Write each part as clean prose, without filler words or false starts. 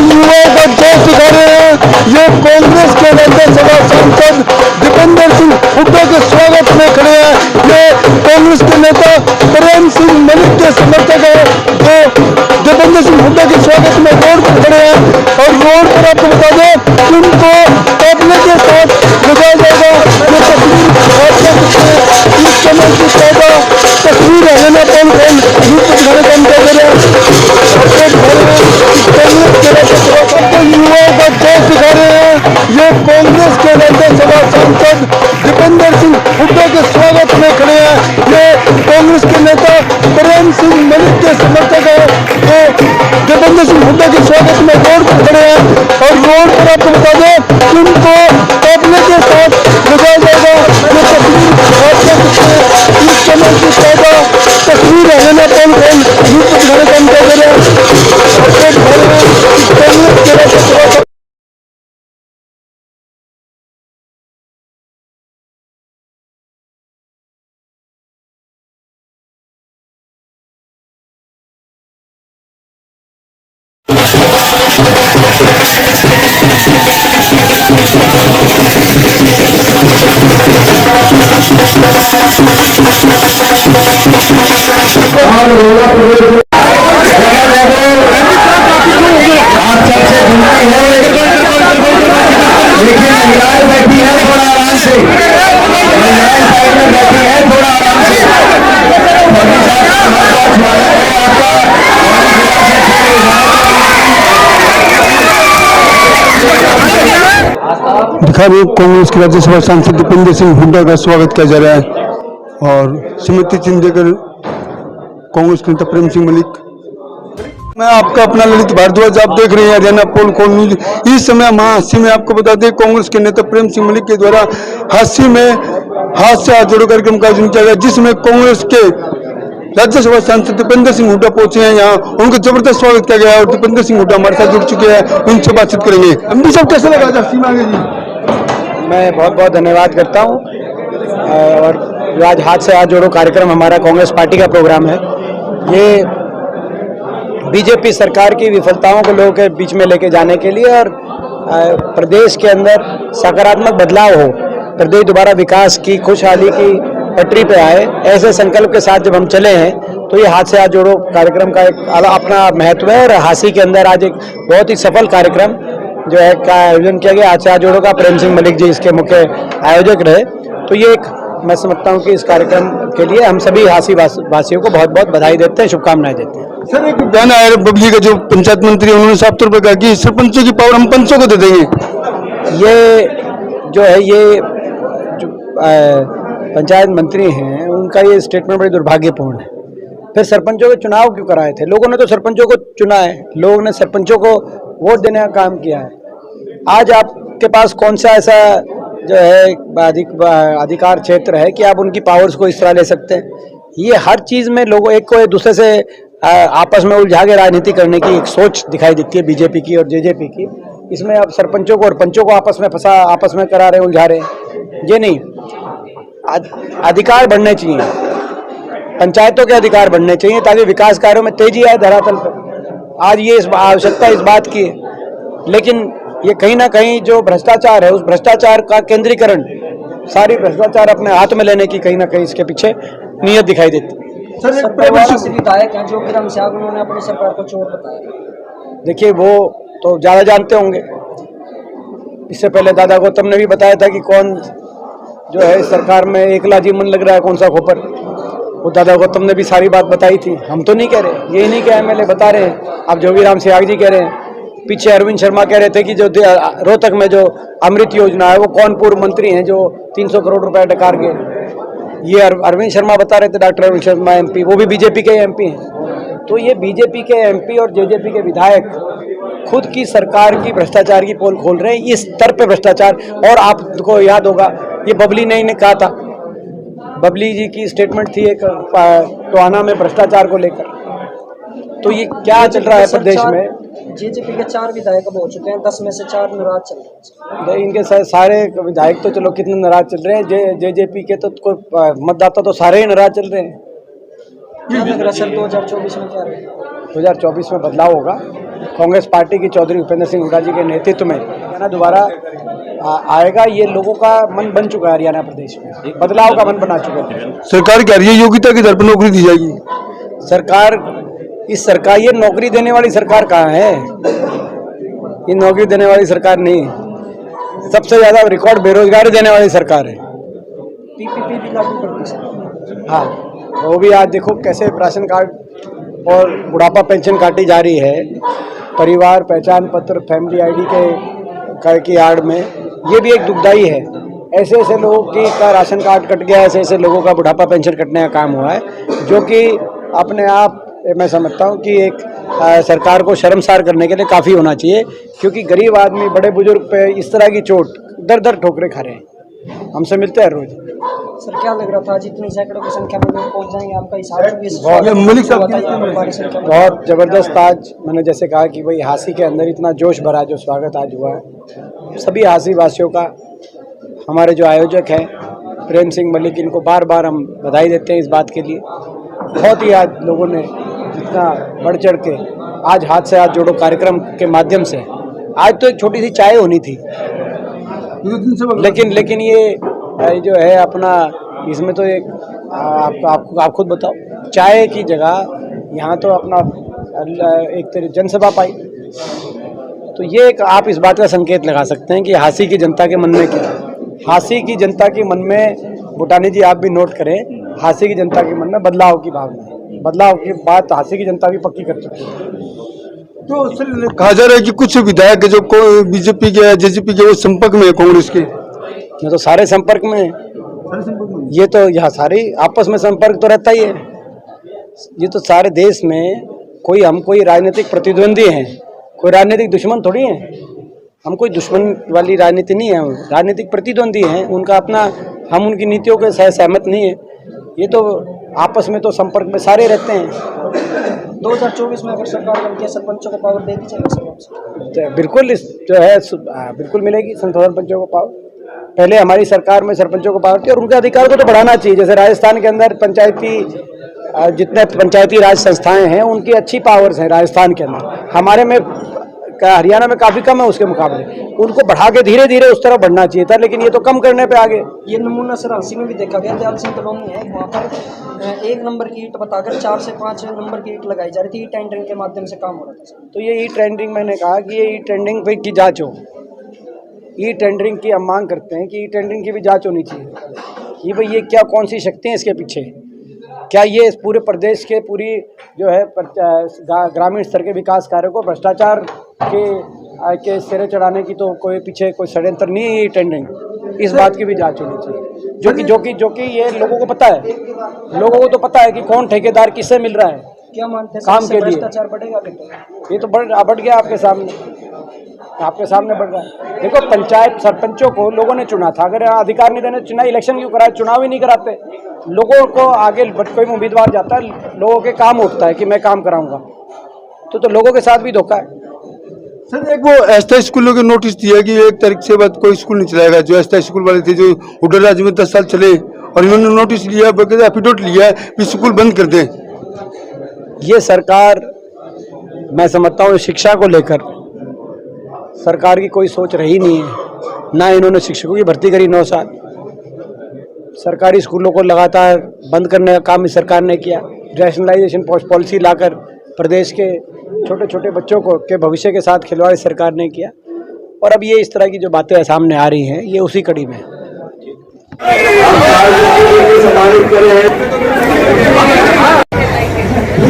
युवाओं का जोश दिखा रहे हैं। ये कांग्रेस के राज्यसभा सांसद दीपेंद्र सिंह हुड्डा के स्वागत में खड़े हैं। ये कांग्रेस के नेता प्रेम सिंह मलिक के समर्थक है जो दीपेंद्र सिंह हुड्डा के स्वागत में रोड पर खड़े हैं। और रोड पर आपको बता दें उनको काफिले के साथ लगाया जाएगा। ये तस्वीर इस समय की ताजा तस्वीर है। लेना कौन कौन रूप दिखाने का इनका दे रहे हैं। युवाओं का जोश दिखा रहे हैं। ये कांग्रेस के राज्यसभा सांसद दीपेंद्र सिंह हुड्डा के स्वागत में खड़े हैं। ये कांग्रेस के नेता प्रेम सिंह मलिक के समर्थक है जो दीपेंद्र सिंह हुड्डा के स्वागत में रोड पर खड़े हैं। और रोड पर आपको बता दें उनको काफिले के साथ लगाया जाएगा। ये तस्वीर इस समय की ताजा तस्वीर है। लेना कौन कौन रूप दिखाने का इनका दे रहे हैं। दिखाने कांग्रेस के राज्यसभा सांसद दीपेंद्र सिंह हुड्डा का स्वागत किया जा रहा है। और स्मृति चिन्ह देकर कांग्रेस के नेता प्रेम सिंह मलिक। मैं आपका अपना ललित भारद्वाज, आप देख रहे हैं हरियाणा पोल खोल न्यूज। इस समय महाहास्य में आपको बता दें कांग्रेस के नेता प्रेम सिंह मलिक के द्वारा हास्य में हाथ से हाथ जोड़ो कार्यक्रम का आयोजन किया गया, जिसमें कांग्रेस के राज्यसभा सांसद दीपेंद्र सिंह हुड्डा पहुंचे हैं। यहाँ उनका जबरदस्त स्वागत किया गया और दीपेंद्र सिंह हुड्डा हमारे साथ जुड़ चुके हैं, उनसे बातचीत करेंगे। अम्बी साहब कैसा लगा जी? मैं बहुत बहुत धन्यवाद करता हूँ। और जो आज हाथ से हाथ जोड़ो कार्यक्रम हमारा कांग्रेस पार्टी का प्रोग्राम है, ये बीजेपी सरकार की विफलताओं को लोगों के बीच में लेके जाने के लिए और प्रदेश के अंदर सकारात्मक बदलाव हो, प्रदेश दोबारा विकास की खुशहाली की पटरी पे आए, ऐसे संकल्प के साथ जब हम चले हैं तो ये हाथ से हाथ जोड़ो कार्यक्रम का एक अपना महत्व है। और हांसी के अंदर आज एक बहुत ही सफल कार्यक्रम जो है का आयोजन किया गया। हाथ से हाथ जोड़ो का प्रेम सिंह मलिक जी इसके मुख्य आयोजक रहे। तो ये एक मैं समझता हूँ कि इस कार्यक्रम के लिए हम सभी हांसी वासियों को बहुत बहुत बधाई देते हैं, शुभकामनाएं देते हैं। सर एक बयान आया बबली का जो पंचायत मंत्री उन्होंने साफ तौर पर कहा कि सरपंचों की पावर हम पंचों को दे देंगे। ये जो है ये जो पंचायत मंत्री हैं उनका ये स्टेटमेंट बड़ी दुर्भाग्यपूर्ण है। फिर सरपंचों के चुनाव क्यों कराए थे? लोगों ने तो सरपंचों को चुना है, लोगों ने सरपंचों को वोट देने का काम किया है। आज आपके पास कौन सा ऐसा जो है अधिकार क्षेत्र है कि आप उनकी पावर्स को इस तरह ले सकते हैं? ये हर चीज़ में लोगों एक को एक दूसरे से आपस में उलझा के राजनीति करने की एक सोच दिखाई देती है बीजेपी की और जेजेपी की। इसमें आप सरपंचों को और पंचों को आपस में करा रहे, उलझा रहे। ये नहीं, अधिकार बढ़ने चाहिए, पंचायतों के अधिकार बढ़ने चाहिए ताकि विकास कार्यों में तेजी आए धरातल पर। आज ये आवश्यकता इस बात की है, लेकिन ये कहीं ना कहीं जो भ्रष्टाचार है उस भ्रष्टाचार का केंद्रीकरण, सारी भ्रष्टाचार अपने हाथ में लेने की कहीं ना कहीं इसके पीछे नीयत दिखाई देती है। विधायक हैं जो उन्होंने अपनी सरकार को चोर बताया। देखिए वो तो ज़्यादा जानते होंगे। इससे पहले दादा गौतम ने भी बताया था कि कौन जो है इस सरकार में एकला जी मन लग रहा है, कौन सा खोपर। वो दादा गौतम ने भी सारी बात बताई थी। हम तो नहीं कह रहे, ये नहीं कह एमएलए बता रहे हैं। अब जोगीराम सियाग जी कह रहे हैं, पीछे अरविंद शर्मा कह रहे थे कि जो रोहतक में जो अमृत योजना है वो कौन पूर्व मंत्री हैं जो 300 करोड़ रुपए डकार गए। ये अरविंद शर्मा बता रहे थे, डॉक्टर अरविंद शर्मा एमपी, वो भी बीजेपी के एमपी हैं। तो ये बीजेपी के एमपी और जेजेपी के विधायक खुद की सरकार की भ्रष्टाचार की पोल खोल रहे हैं, इस स्तर पे भ्रष्टाचार। और आपको याद होगा ये बबली ने कहा था, बबली जी की स्टेटमेंट थी एक टोहाना में भ्रष्टाचार को लेकर। तो ये क्या चल रहा है प्रदेश में? जेजेपी के 4 विधायक अब हो चुके हैं, 10 में से 4 नाराज चल रहे हैं। इनके सारे विधायक तो चलो कितने नाराज चल रहे हैं, जेजेपी के तो कोई मतदाता तो सारे ही नाराज चल रहे हैं। क्या लग रहा है सर 2024 में क्या रहेगा? 2024 में बदलाव होगा। कांग्रेस पार्टी की चौधरी भूपेंद्र सिंह हुड्डा जी के नेतृत्व में हरियाणा दोबारा आएगा। ये लोगों का मन बन चुका है, हरियाणा प्रदेश में बदलाव का मन बना चुका है। सरकार कह रही है योग्यता के आधार पर नौकरी दी जाएगी। सरकार ये नौकरी देने वाली सरकार कहाँ है? ये नौकरी देने वाली सरकार नहीं, सबसे ज्यादा रिकॉर्ड बेरोजगारी देने वाली सरकार है। पीपीपी भी लागू कर दी सर। हाँ, वो भी आज देखो कैसे राशन कार्ड और बुढ़ापा पेंशन काटी जा रही है। परिवार पहचान पत्र, फैमिली आईडी की आड़ में ये भी एक दुखदाई है। ऐसे ऐसे लोगों की का राशन कार्ड कट गया, ऐसे ऐसे लोगों का बुढ़ापा पेंशन कटने का काम हुआ है, जो कि अपने आप मैं समझता हूँ कि एक सरकार को शर्मसार करने के लिए काफ़ी होना चाहिए। क्योंकि गरीब आदमी, बड़े बुजुर्ग पे इस तरह की चोट दर दर ठोकरे खा रहे हैं। हमसे मिलते हैं रोज। सर क्या लग रहा था जितनी सैकड़ों की संख्या में लोग पहुंच जाएंगे, आपका हिसाब मलिक साहब बहुत ज़बरदस्त। आज मैंने जैसे कहा कि भाई हांसी के अंदर इतना जोश भरा जो स्वागत आज हुआ है। सभी हांसी वासियों का, हमारे जो आयोजक हैं प्रेम सिंह मलिक, इनको बार बार हम बधाई देते हैं इस बात के लिए। बहुत ही आज लोगों ने जितना बढ़ चढ़ के आज हाथ से हाथ जोड़ो कार्यक्रम के माध्यम से, आज तो एक छोटी सी चाय होनी थी, लेकिन ये जो है अपना, इसमें तो एक आप खुद बताओ, चाय की जगह यहाँ तो अपना एक तरह जनसभा पाई। तो ये एक आप इस बात का संकेत लगा सकते हैं कि हांसी की जनता के मन में क्या है। हांसी की जनता के मन में, भूटानी जी आप भी नोट करें, हांसी की जनता के मन में बदलाव की भावना है। बदलाव की बात हांसी की जनता भी पक्की कर चुकी है। तो सर कहा जा रहा है कि कुछ विधायक जो बीजेपी के, जेजेपी के, वो संपर्क में है कांग्रेस के। मैं तो सारे संपर्क में, ये तो यहाँ सारे आपस में संपर्क तो रहता ही है। ये तो सारे देश में कोई राजनीतिक प्रतिद्वंदी हैं, कोई राजनीतिक दुश्मन थोड़ी हैं। हम कोई दुश्मन वाली राजनीति नहीं है, राजनीतिक प्रतिद्वंदी हैं। उनका अपना, हम उनकी नीतियों के सहमत नहीं है। ये तो आपस में तो संपर्क में सारे रहते हैं। 2024 में अगर सरकार बनती है, सरपंचों को पावर दे दी जाएगी? तो बिल्कुल जो है बिल्कुल मिलेगी सरपंचों को पावर। पहले हमारी सरकार में सरपंचों को पावर थी और उनके अधिकार को तो बढ़ाना चाहिए। जैसे राजस्थान के अंदर जितने पंचायती राज संस्थाएं हैं उनकी अच्छी पावर्स हैं राजस्थान के अंदर। हमारे में हरियाणा में काफ़ी कम है उसके मुकाबले। उनको बढ़ा के धीरे धीरे उस तरफ बढ़ना चाहिए था, लेकिन ये तो कम करने पे आगे। ये नमूना सर हांसी में भी देखा गया। दयाल सिंह कॉलोनी है, वहाँ पर 1 नंबर की ईंट बताकर 4 से 5 नंबर की ईंट लगाई जा रही थी। ई टेंडरिंग के माध्यम से काम हो रहा था। तो ये ई टेंडरिंग, मैंने कहा कि ये ई टेंडरिंग पे की जाँच हो। ई टेंडरिंग की हम मांग करते हैं कि ई टेंडरिंग की भी जाँच होनी चाहिए कि भाई ये क्या, कौन सी शक्ति है इसके पीछे। क्या ये इस पूरे प्रदेश के पूरी जो है ग्रामीण स्तर के विकास कार्य को भ्रष्टाचार के सिरे चढ़ाने की तो कोई पीछे कोई षड्यंत्र नहीं है। टेंडरिंग, इस बात की भी जांच होनी चाहिए, जो कि ये लोगों को पता है। लोगों को तो पता है कि कौन ठेकेदार किससे मिल रहा है, क्या मानते हैं काम के लिए। भ्रष्टाचार बढ़ेगा? ये तो बढ़ गया आपके सामने बढ़ रहा है। देखो, पंचायत सरपंचों को लोगों ने चुना था। अगर अधिकार नहीं देने, चुनाव इलेक्शन क्यों कराए? चुनाव ही नहीं कराते। लोगों को आगे कोई उम्मीदवार जाता है, लोगों के काम उठता है कि मैं काम कराऊंगा, तो लोगों के साथ भी धोखा है। सर एक वो अस्थायी स्कूलों के नोटिस दिया कि 1 तारीख से बाद कोई स्कूल नहीं चलाएगा। जो अस्थायी स्कूल वाले थे, जो हुड्डा राज्य में 10 साल चले, और इन्होंने नोटिस लिया, बकायदा एफिडेविट लिया कि स्कूल बंद कर दें। ये सरकार, मैं समझता हूँ शिक्षा को लेकर सरकार की कोई सोच रही नहीं है। ना इन्होंने शिक्षकों की भर्ती करी 9 साल। सरकारी स्कूलों को लगातार बंद करने का काम इस सरकार ने किया। रैशनलाइजेशन पॉलिसी लाकर प्रदेश के छोटे छोटे बच्चों को के भविष्य के साथ खिलवाड़ सरकार ने किया। और अब ये इस तरह की जो बातें सामने आ रही हैं, ये उसी कड़ी में है।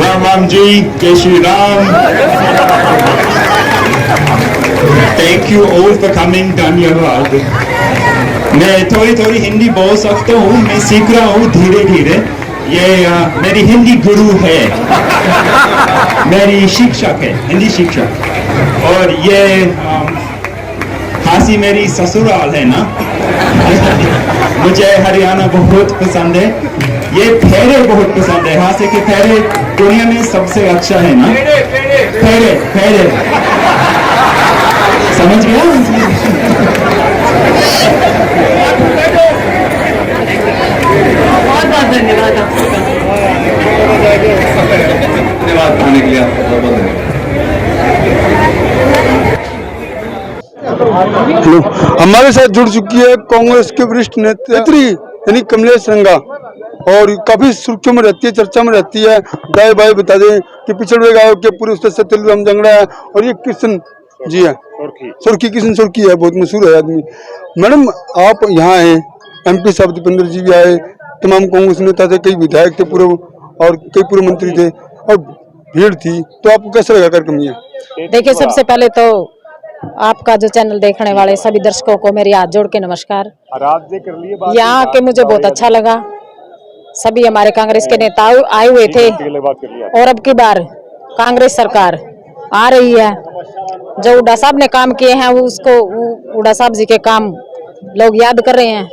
राम जी, जय Shri Ram. Thank you all for coming. धन्यवाद। मैं थोड़ी हिंदी बोल सकता हूँ, मैं सीख रहा हूँ धीरे धीरे। ये मेरी हिंदी गुरु है, मेरी शिक्षक है, हिंदी शिक्षक। और ये हांसी मेरी ससुराल है ना। मुझे हरियाणा बहुत पसंद है, ये फेरे बहुत पसंद है। यहाँ से के फेरे दुनिया में सबसे अच्छा है ना, फेरे फेरे, समझ गया? बहुत धन्यवाद आपका। धन्यवाद आने के लिए आपका बहुत बहुत धन्यवाद। हेलो, हमारे साथ जुड़ चुकी है कांग्रेस के वरिष्ठ नेत्री यानी कमलेश रंगा, और काफी सुर्खियों में रहती है, चर्चा में रहती है। दाएं बाएं बता दें कि पिछड़े गांव के पूर्व सदस्य तुलराम जंगड़ा है, और ये किशन जी है, सुर्खी किशन सुर्खी है, बहुत मशहूर है आदमी। मैडम, आप यहाँ हैं, MP साहब दीपेंद्र जी भी आए, तमाम कांग्रेस नेता थे, कई विधायक थे पूर्व, और कई पूर्व मंत्री थे, और भीड़ थी, तो आपको कैसा लगा कार्यक्रम ये? देखिए, सबसे पहले तो आपका जो चैनल देखने वाले सभी दर्शकों को मेरी हाथ जोड़ के नमस्कार। यहाँ के मुझे बहुत अच्छा लगा, सभी हमारे कांग्रेस के नेता आए हुए थे, और अब की बार कांग्रेस सरकार आ रही है। जो हुड्डा साहब ने काम किए हैं उसको, हुड्डा साहब जी के काम लोग याद कर रहे हैं।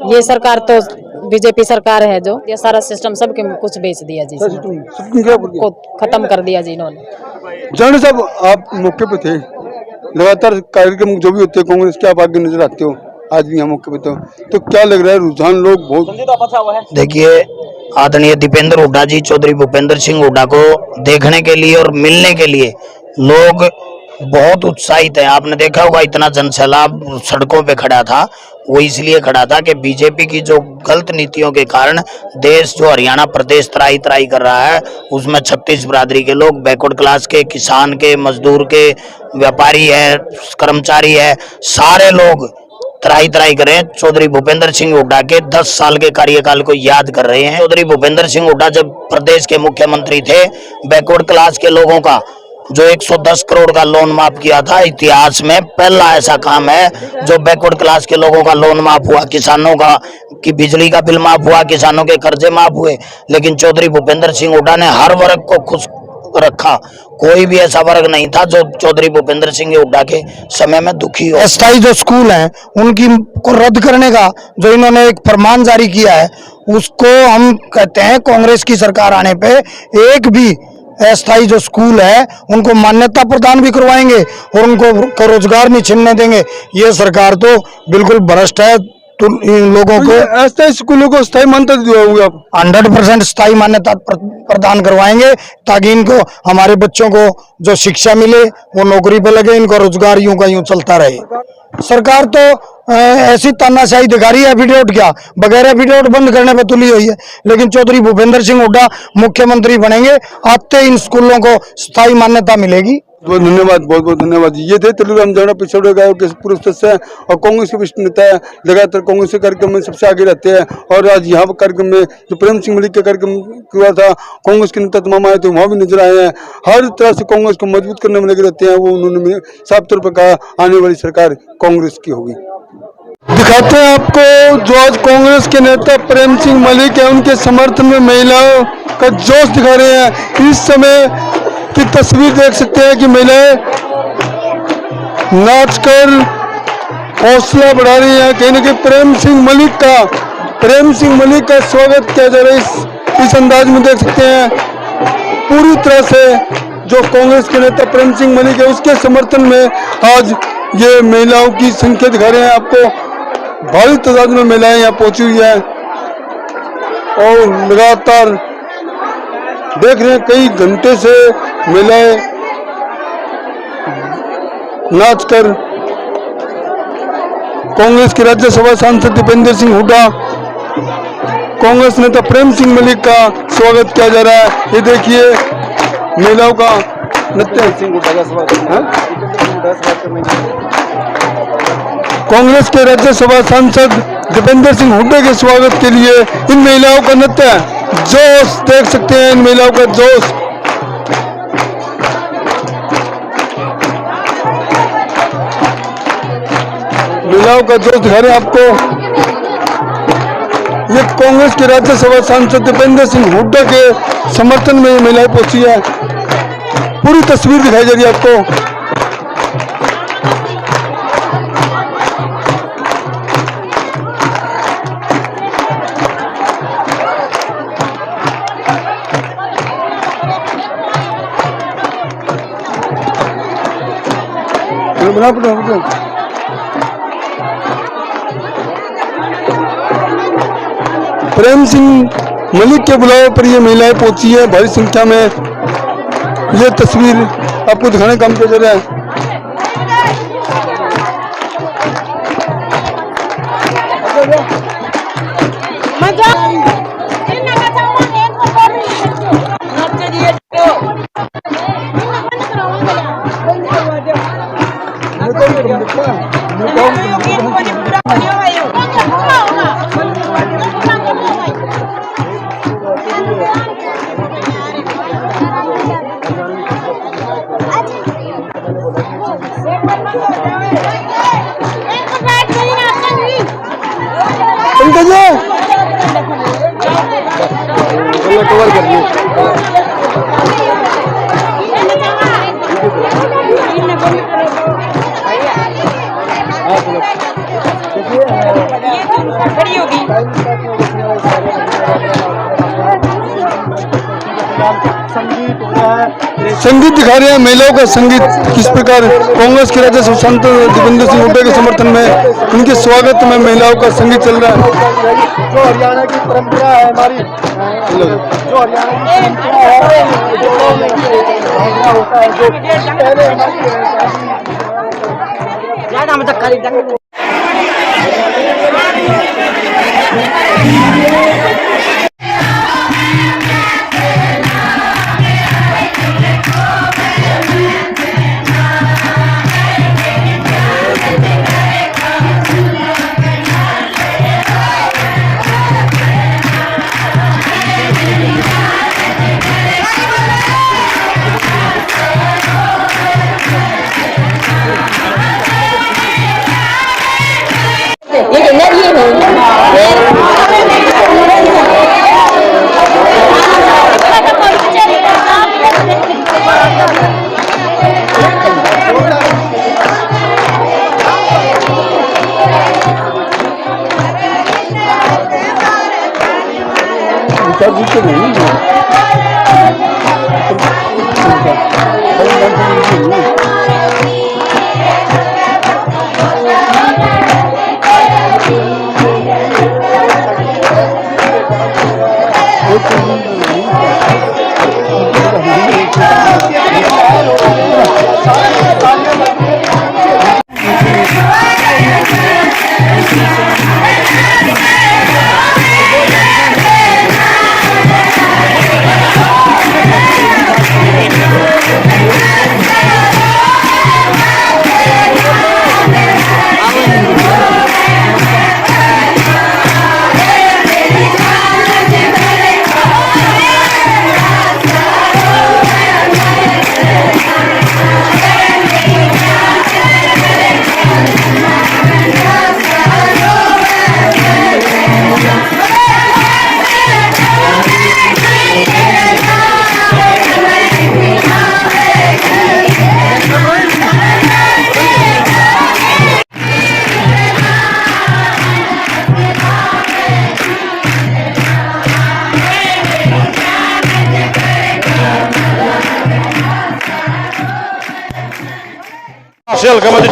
ये सरकार तो बीजेपी सरकार है, जो ये सारा सिस्टम सबके कुछ बेच दिया जी, को खत्म कर दिया जी इन्होंने। जाने साहब, आप मौके पे थे, लगातार कार्यक्रम जो भी होते हैं कांग्रेस के, आप आगे नजर आते हो, आज भी यहाँ मौके पे तो क्या लग रहा है, रुझान लोग बहुत? देखिए, आदरणीय दीपेंद्र हुड्डा जी, चौधरी भूपेंद्र सिंह हुड्डा को देखने के लिए और मिलने के लिए लोग बहुत उत्साहित है। आपने देखा होगा इतना जनसैलाब सड़कों पे खड़ा था, वो इसलिए खड़ा था कि बीजेपी की जो गलत नीतियों के कारण देश, जो हरियाणा प्रदेश त्राही त्राही कर रहा है, उसमें 36 बिरादरी के लोग, बैकवर्ड क्लास के, किसान के, मजदूर के, व्यापारी है, कर्मचारी है, सारे लोग त्राही त्राही कर रहे हैं। चौधरी भूपेंद्र सिंह हुड्डा के 10 साल के कार्यकाल को याद कर रहे हैं। चौधरी भूपेंद्र सिंह हुड्डा जब प्रदेश के मुख्यमंत्री थे, बैकवर्ड क्लास के लोगों का जो 110 करोड़ का लोन माफ किया था, इतिहास में पहला ऐसा काम है जो बैकवर्ड क्लास के लोगों का लोन माफ हुआ, किसानों का की बिजली का बिल माफ हुआ, किसानों के कर्जे माफ हुए। लेकिन चौधरी भूपेंद्र सिंह हुड्डा ने हर वर्ग को खुश रखा, कोई भी ऐसा वर्ग नहीं था जो चौधरी भूपेंद्र सिंह हुड्डा के समय में दुखी हो। अस्थायी जो स्कूल हैं उनकी को रद्द करने का जो इन्होंने एक फरमान जारी किया है, उसको हम कहते हैं कांग्रेस की सरकार आने पे एक भी अस्थायी जो स्कूल है उनको मान्यता प्रदान भी करवाएंगे और उनको रोजगार नहीं छीनने देंगे। ये सरकार तो बिल्कुल भ्रष्ट है। तो इन लोगों को अस्थायी स्कूलों को स्थायी मान्यता दिलाओगे आप? 100% स्थायी मान्यता प्रदान करवाएंगे, ताकि इनको, हमारे बच्चों को जो शिक्षा मिले वो नौकरी पे लगे, इनको रोजगार यूं का यूं चलता रहे। सरकार तो ऐसी तानाशाही दिखा रही है, एफिडेविट क्या, बगैर एफिडेविट बंद करने पे तुली हुई है। लेकिन चौधरी भूपेंद्र सिंह हुड्डा मुख्यमंत्री बनेंगे, आते इन स्कूलों को स्थायी मान्यता मिलेगी। बहुत धन्यवाद, बहुत बहुत धन्यवाद। ये थे तुलराम जंगड़ा, पिछड़े गांव के पूर्व सदस्य और कांग्रेस के वरिष्ठ नेता है, लगातार कांग्रेस के कार्यक्रम में सबसे आगे रहते हैं। और आज यहाँ कार्यक्रम में जो प्रेम सिंह मलिक का कार्यक्रम हुआ था, कांग्रेस के नेता तमाम आए थे, वहाँ भी नजर आए हैं। हर तरह से कांग्रेस को मजबूत करने में लगे रहते हैं। वो उन्होंने साफ तौर पर कहा, आने वाली सरकार कांग्रेस की होगी। दिखाते हैं आपको जो आज कांग्रेस के नेता प्रेम सिंह मलिक है, उनके समर्थन में महिलाओं का जोश दिखा रहे हैं। इस समय की तस्वीर देख सकते हैं कि महिलाएं नाचकर हौसला बढ़ा रही हैं। कहीं ना कहीं प्रेम सिंह मलिक का स्वागत किया जा रहा है। इस अंदाज में देख सकते हैं पूरी तरह से जो कांग्रेस के नेता प्रेम सिंह मलिक है, उसके समर्थन में आज ये महिलाओं की संख्या दिखा रहे हैं आपको। भारी तादाद में महिलाएं यहाँ पहुंची हुई है और लगातार देख रहे हैं कई घंटे से महिलाएं नाचकर कांग्रेस के राज्यसभा सांसद दीपेंद्र सिंह हुड्डा, कांग्रेस नेता प्रेम सिंह मलिक का स्वागत किया जा रहा है। ये देखिए महिलाओं का नृत्य। कांग्रेस के राज्यसभा सांसद दीपेंद्र सिंह हुड्डा के स्वागत के लिए इन महिलाओं का नृत्य, जोश देख सकते हैं, इन महिलाओं का जोश। महिलाओं का जोश दिखा रहे हैं आपको। ये कांग्रेस के राज्यसभा सांसद दीपेंद्र सिंह हुड्डा के समर्थन में ये महिलाएं पहुंची है। पूरी तस्वीर दिखाई जा रही है आपको। प्रेम सिंह मलिक के बुलावे पर ये महिलाएं पहुंची है भारी संख्या में। ये तस्वीर आपको दिखाने का काम किया जा रहा है। पंकज कवर कर दिए। बड़ी होगी। संगीत दिखा रहे हैं महिलाओं का संगीत किस प्रकार कांग्रेस के राज्य सांसद दीपेंद्र सिंह हुड्डा के समर्थन में उनके स्वागत में महिलाओं का संगीत चल रहा है। जो हरियाणा की परंपरा है हमारी, जो हरियाणा की परंपरा होता है, जो पहले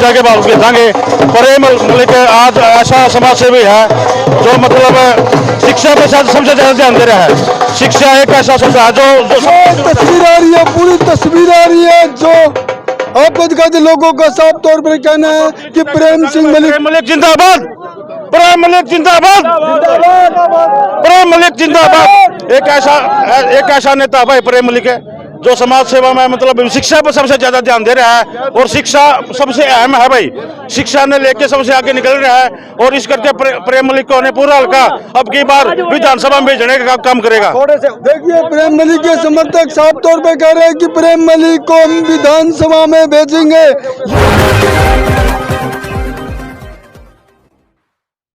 के बाद उसके संगे प्रेम मलिक आज ऐसा समाज सेवी है जो मतलब शिक्षा पे सबसे ज्यादा ध्यान दे रहा है। शिक्षा एक ऐसा शब्द है जो तस्वीर आ रही है, पूरी तस्वीर आ रही है जो आपको दिखाते लोगों का साफ तौर पर कहना है कि प्रेम सिंह मलिक जिंदाबाद, प्रेम मलिक जिंदाबाद, प्रेम मलिक जिंदाबाद। एक ऐसा नेता भाई प्रेम मलिक है जो समाज सेवा में मतलब शिक्षा पर सबसे ज्यादा ध्यान दे रहा है और शिक्षा सबसे अहम है भाई। शिक्षा ने लेके सबसे आगे निकल रहा है और इस करके प्रेम मलिक को पूरा हल्का अब की बार विधानसभा में भेजने का काम करेगा। देखिए प्रेम मलिक के समर्थक साफ तौर पे कह रहे हैं कि प्रेम मलिक को हम विधानसभा में भेजेंगे।